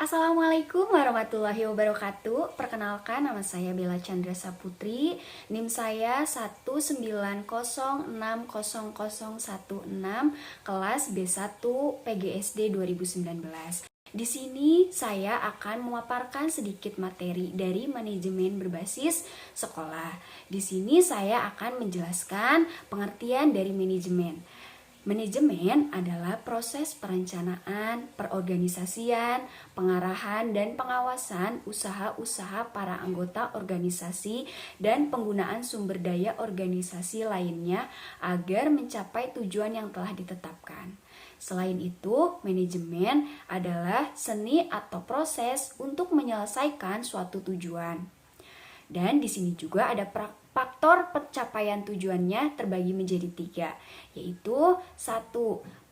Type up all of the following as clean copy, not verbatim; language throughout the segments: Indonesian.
Assalamualaikum warahmatullahi wabarakatuh. Perkenalkan, nama saya Bella Chandra Saputri. NIM saya 190600016, kelas B1 PGSD 2019. Di sini saya akan memaparkan sedikit materi dari manajemen berbasis sekolah. Di sini saya akan menjelaskan pengertian dari manajemen. Manajemen adalah proses perencanaan, perorganisasian, pengarahan, dan pengawasan usaha-usaha para anggota organisasi dan penggunaan sumber daya organisasi lainnya agar mencapai tujuan yang telah ditetapkan. Selain itu, manajemen adalah seni atau proses untuk menyelesaikan suatu tujuan. Dan di sini juga ada faktor pencapaian tujuannya terbagi menjadi 3, yaitu 1.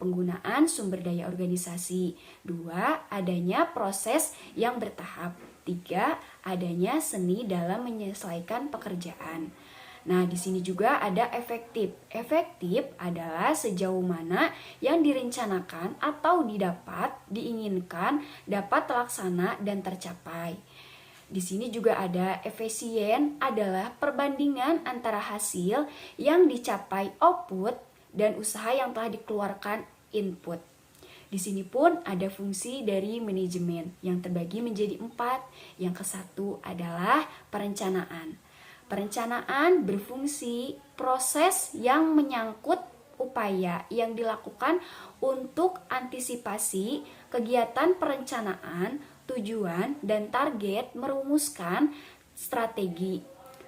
Penggunaan sumber daya organisasi, 2. Adanya proses yang bertahap, 3. Adanya seni dalam menyelesaikan pekerjaan. Nah, di sini juga ada efektif. Efektif adalah sejauh mana yang direncanakan atau diinginkan dapat terlaksana dan tercapai. Di sini juga ada efisien adalah perbandingan antara hasil yang dicapai output dan usaha yang telah dikeluarkan input. Di sini pun ada fungsi dari manajemen yang terbagi menjadi 4. Yang ke-1 adalah perencanaan. Perencanaan berfungsi proses yang menyangkut upaya yang dilakukan untuk antisipasi kegiatan perencanaan, tujuan, dan target, merumuskan strategi,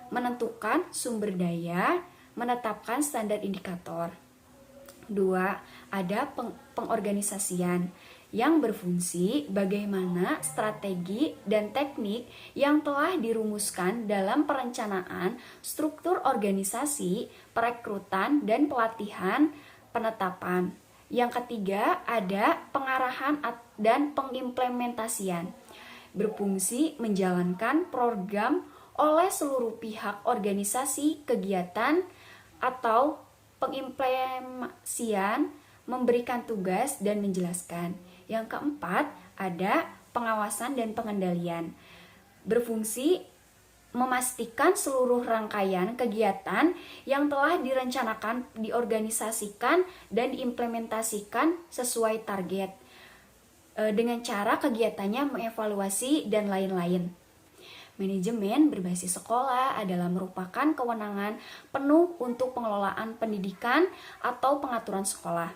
menentukan sumber daya, menetapkan standar indikator. 2. Ada pengorganisasian yang berfungsi bagaimana strategi dan teknik yang telah dirumuskan dalam perencanaan, struktur organisasi, perekrutan, dan pelatihan, penetapan. Yang ketiga, ada pengarahan dan pengimplementasian. Berfungsi menjalankan program oleh seluruh pihak organisasi, kegiatan, atau pengimplementasian, memberikan tugas dan menjelaskan. Yang keempat, ada pengawasan dan pengendalian. Berfungsi memastikan seluruh rangkaian kegiatan yang telah direncanakan, diorganisasikan, dan diimplementasikan sesuai target dengan cara kegiatannya mengevaluasi dan lain-lain. Manajemen berbasis sekolah adalah merupakan kewenangan penuh untuk pengelolaan pendidikan atau pengaturan sekolah.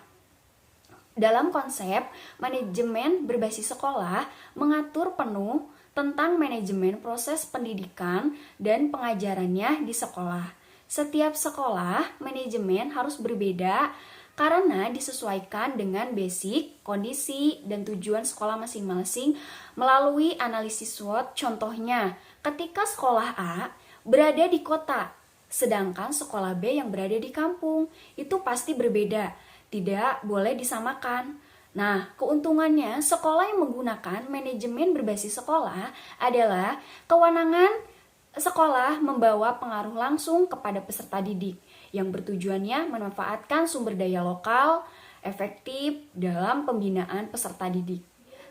Dalam konsep, manajemen berbasis sekolah mengatur penuh tentang manajemen proses pendidikan dan pengajarannya di sekolah. Setiap sekolah, manajemen harus berbeda karena disesuaikan dengan basic, kondisi, dan tujuan sekolah masing-masing melalui analisis SWOT. Contohnya, ketika sekolah A berada di kota, sedangkan sekolah B yang berada di kampung, itu pasti berbeda, tidak boleh disamakan. Nah, keuntungannya sekolah yang menggunakan manajemen berbasis sekolah adalah kewenangan sekolah membawa pengaruh langsung kepada peserta didik yang bertujuannya memanfaatkan sumber daya lokal efektif dalam pembinaan peserta didik.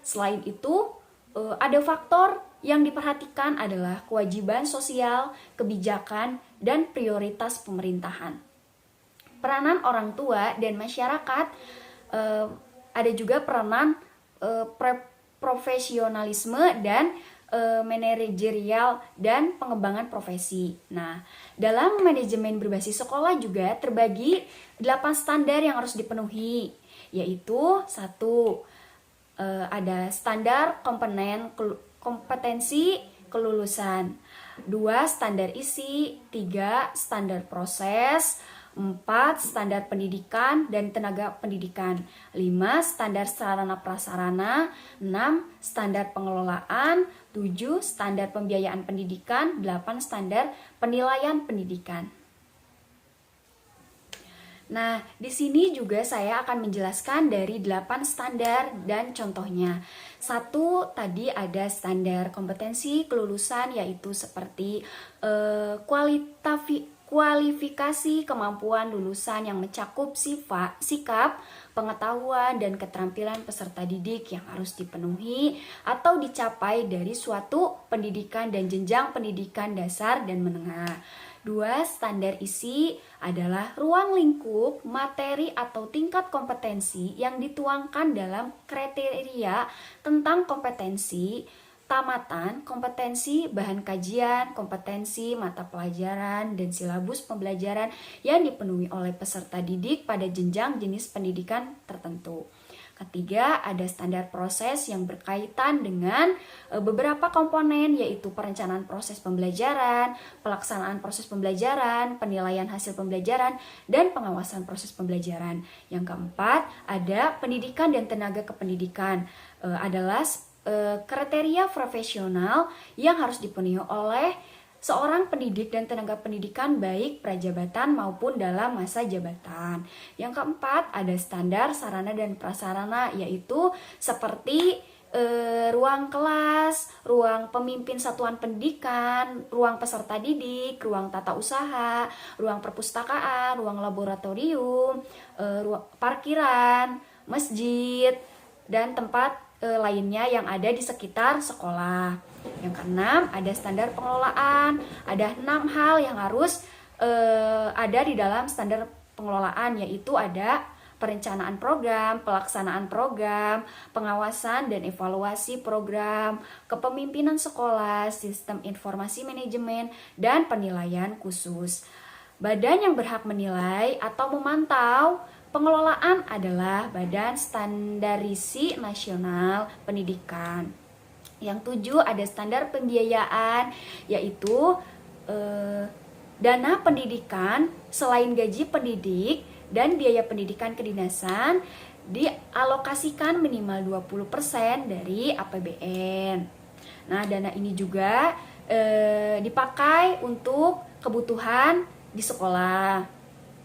Selain itu, ada faktor yang diperhatikan adalah kewajiban sosial, kebijakan, dan prioritas pemerintahan. Peranan orang tua dan masyarakat, ada juga peranan profesionalisme dan manajerial dan pengembangan profesi. Nah, dalam manajemen berbasis sekolah juga terbagi 8 standar yang harus dipenuhi, yaitu 1. Ada standar kompetensi kelulusan, 2. Standar isi, 3. Standar proses, 4. Standar pendidikan dan tenaga pendidikan, 5. Standar sarana prasarana, 6. Standar pengelolaan, 7. Standar pembiayaan pendidikan, 8. Standar penilaian pendidikan. Nah, di sini juga saya akan menjelaskan dari 8 standar dan contohnya. 1, tadi ada standar kompetensi kelulusan, yaitu seperti kualifikasi kemampuan lulusan yang mencakup sikap, pengetahuan, dan keterampilan peserta didik yang harus dipenuhi atau dicapai dari suatu pendidikan dan jenjang pendidikan dasar dan menengah. 2. Standar isi adalah ruang lingkup, materi atau tingkat kompetensi yang dituangkan dalam kriteria tentang kompetensi, tamatan, kompetensi, bahan kajian, kompetensi, mata pelajaran, dan silabus pembelajaran yang dipenuhi oleh peserta didik pada jenjang jenis pendidikan tertentu. Ketiga, ada standar proses yang berkaitan dengan beberapa komponen, yaitu perencanaan proses pembelajaran, pelaksanaan proses pembelajaran, penilaian hasil pembelajaran, dan pengawasan proses pembelajaran. Yang keempat, ada pendidikan dan tenaga kependidikan, adalah kriteria profesional yang harus dipenuhi oleh seorang pendidik dan tenaga pendidikan baik prajabatan maupun dalam masa jabatan. Yang keempat, ada standar sarana dan prasarana, yaitu seperti ruang kelas, ruang pemimpin satuan pendidikan, ruang peserta didik, ruang tata usaha, ruang perpustakaan, ruang laboratorium, ruang parkiran, masjid, dan tempat lainnya yang ada di sekitar sekolah. Yang keenam, ada standar pengelolaan. Ada 6 hal yang harus ada di dalam standar pengelolaan, yaitu ada perencanaan program, pelaksanaan program, pengawasan dan evaluasi program, kepemimpinan sekolah, sistem informasi manajemen, dan penilaian khusus. Badan yang berhak menilai atau memantau pengelolaan adalah Badan Standarisasi Nasional Pendidikan. Yang 7, ada standar pembiayaan, yaitu dana pendidikan selain gaji pendidik dan biaya pendidikan kedinasan dialokasikan minimal 20% dari APBN. Nah, dana ini juga dipakai untuk kebutuhan di sekolah.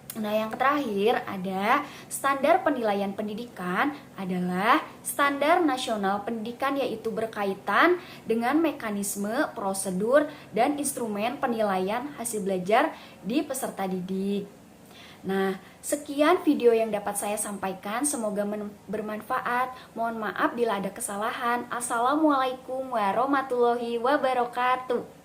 Nah, yang terakhir ada standar penilaian pendidikan adalah standar nasional pendidikan, yaitu berkaitan dengan mekanisme, prosedur, dan instrumen penilaian hasil belajar di peserta didik. Nah, sekian video yang dapat saya sampaikan, semoga bermanfaat. Mohon maaf bila ada kesalahan. Assalamualaikum warahmatullahi wabarakatuh.